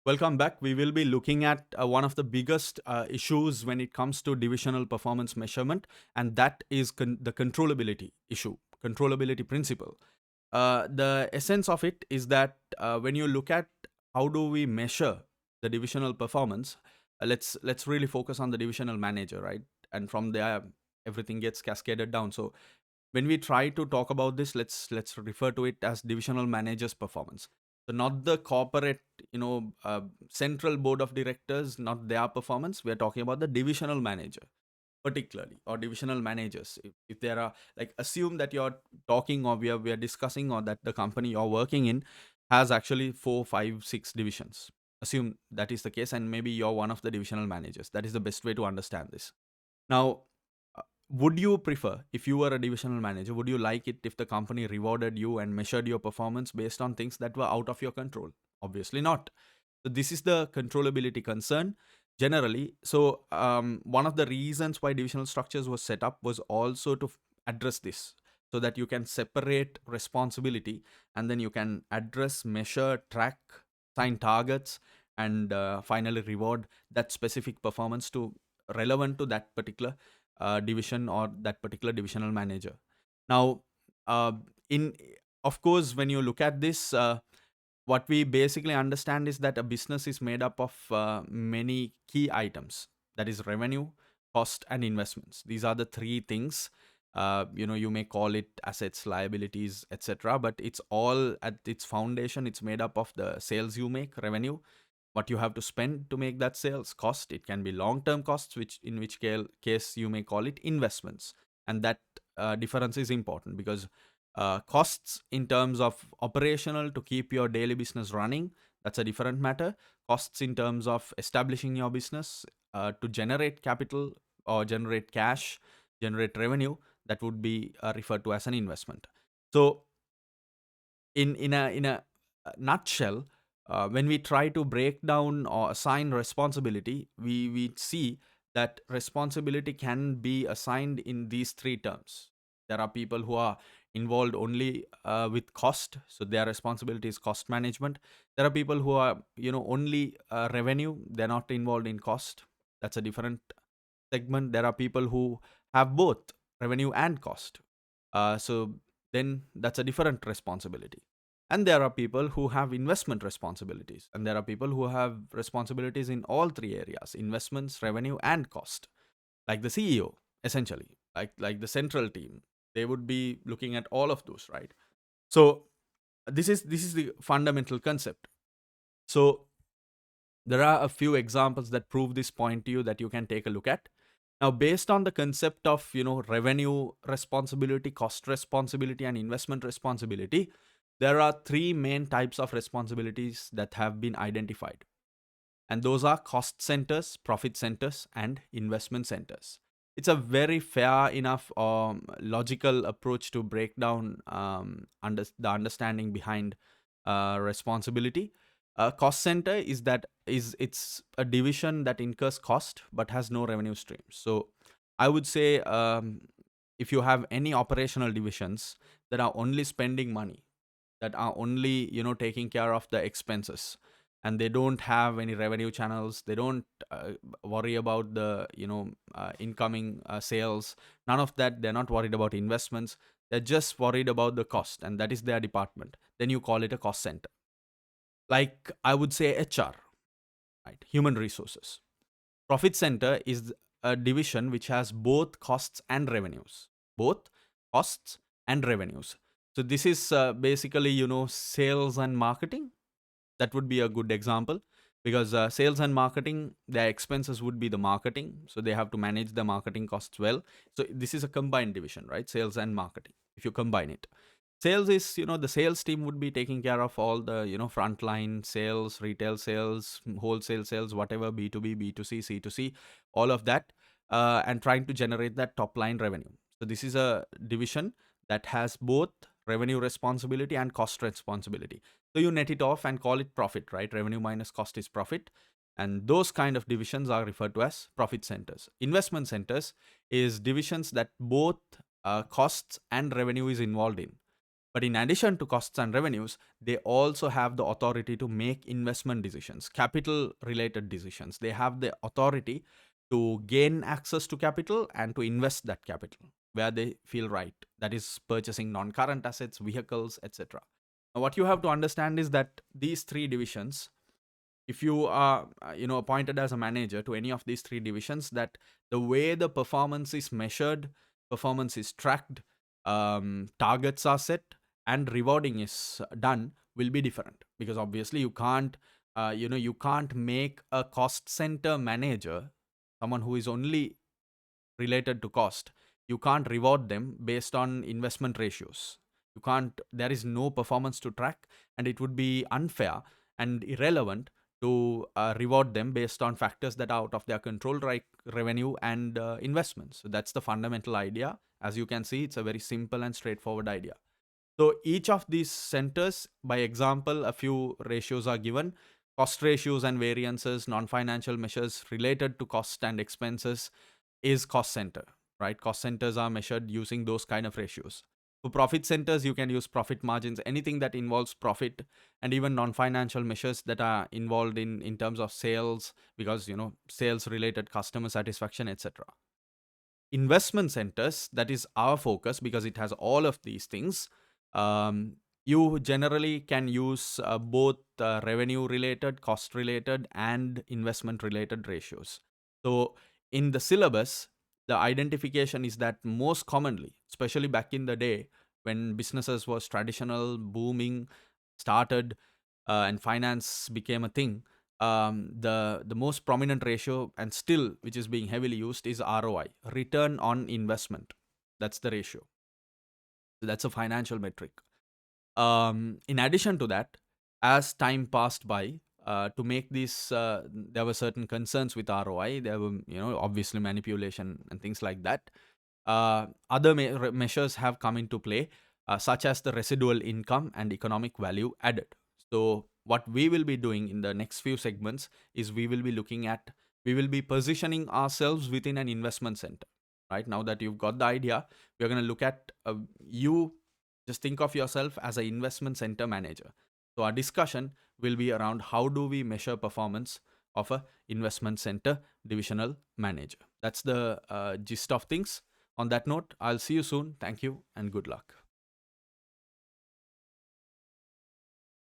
Welcome back. We will be looking at one of the biggest issues when it comes to divisional performance measurement, and that is the controllability issue, controllability principle. The essence of it is that when you look at how do we measure the divisional performance, let's really focus on the divisional manager, right? And from there, everything gets cascaded down. So when we try to talk about this, let's refer to it as divisional managers performance. So not the corporate, central board of directors, not their performance. We are talking about the divisional manager particularly, or divisional managers. If there are, like, assume that you're talking, or we are discussing, or that the company you're working in has actually 4, 5, 6 divisions. Assume that is the case, and maybe you're one of the divisional managers. That is the best way to understand this. Now, would you prefer, if you were a divisional manager, would you like it if the company rewarded you and measured your performance based on things that were out of your control? Obviously not. So this is the controllability concern generally. So one of the reasons why divisional structures was set up was also to address this, so that you can separate responsibility, and then you can address, measure, track, sign targets, and finally reward that specific performance to relevant to that particular division or that particular divisional manager. Now, uh, in of course, when you look at this, what we basically understand is that a business is made up of many key items. That is revenue, cost, and investments. These are the three things. You may call it assets, liabilities, etc. But it's all at its foundation. It's made up of the sales you make, revenue, what you have to spend to make that sales, cost. It can be long term costs, which in which case you may call it investments. And that difference is important, because costs in terms of operational to keep your daily business running, that's a different matter. Costs in terms of establishing your business, to generate capital or generate cash, generate revenue, that would be referred to as an investment. So in a nutshell, when we try to break down or assign responsibility, we see that responsibility can be assigned in these three terms. There are people who are involved only with cost, so their responsibility is cost management. There are people who are, only revenue, they're not involved in cost. That's a different segment. There are people who have both revenue and cost. So then that's a different responsibility. And there are people who have investment responsibilities, and there are people who have responsibilities in all three areas: investments, revenue, and cost. Like the CEO, essentially, like the central team, they would be looking at all of those, right? So this is the fundamental concept. So there are a few examples that prove this point to you that you can take a look at. Now, based on the concept of, revenue responsibility, cost responsibility, and investment responsibility, there are three main types of responsibilities that have been identified. And those are cost centers, profit centers, and investment centers. It's a very fair enough logical approach to break down the understanding behind responsibility. A cost center it's a division that incurs cost but has no revenue stream. So I would say, if you have any operational divisions that are only spending money, that are only, taking care of the expenses, and they don't have any revenue channels, they don't worry about the, incoming sales, none of that, they're not worried about investments, they're just worried about the cost, and that is their department, then you call it a cost center. Like, I would say HR, right? Human resources. Profit center is a division which has both costs and revenues. Both costs and revenues. So this is basically, sales and marketing. That would be a good example, because sales and marketing, their expenses would be the marketing. So they have to manage the marketing costs well. So this is a combined division, right? Sales and marketing, if you combine it. Sales is, the sales team would be taking care of all the, frontline sales, retail sales, wholesale sales, whatever, B2B, B2C, C2C, all of that, and trying to generate that top line revenue. So this is a division that has both revenue responsibility and cost responsibility. So you net it off and call it profit, right? Revenue minus cost is profit. And those kind of divisions are referred to as profit centers. Investment centers is divisions that both costs and revenue is involved in. But in addition to costs and revenues, they also have the authority to make investment decisions, capital related decisions. They have the authority to gain access to capital and to invest that capital where they feel right. That is purchasing non current assets, vehicles, etc. Now, what you have to understand is that these three divisions, if you are appointed as a manager to any of these three divisions, that the way the performance is measured, performance is tracked, targets are set, and rewarding is done will be different, because obviously you can't make a cost center manager, someone who is only related to cost, you can't reward them based on investment ratios. You can't, there is no performance to track, and it would be unfair and irrelevant to reward them based on factors that are out of their control, like revenue and investments. So that's the fundamental idea. As you can see, it's a very simple and straightforward idea. So each of these centers, by example, a few ratios are given: cost ratios and variances, non-financial measures related to cost and expenses is cost center, right? Cost centers are measured using those kind of ratios. For profit centers, you can use profit margins, anything that involves profit, and even non-financial measures that are involved in terms of sales, because sales related customer satisfaction, etc. Investment centers, that is our focus because it has all of these things. You generally can use both revenue related, cost related, and investment related ratios. So in the syllabus, the identification is that most commonly, especially back in the day when businesses was traditional, booming, started, and finance became a thing, the most prominent ratio, and still which is being heavily used, is ROI, return on investment. That's the ratio. So that's a financial metric. In addition to that, as time passed by, to make this, there were certain concerns with ROI. There were, obviously manipulation and things like that. Other measures have come into play, such as the residual income and economic value added. So what we will be doing in the next few segments is we will be positioning ourselves within an investment center. Right now that you've got the idea, we're going to look at you just think of yourself as an investment center manager. So our discussion will be around how do we measure performance of a investment center divisional manager. That's the gist of things. On that note, I'll see you soon. Thank you and good luck.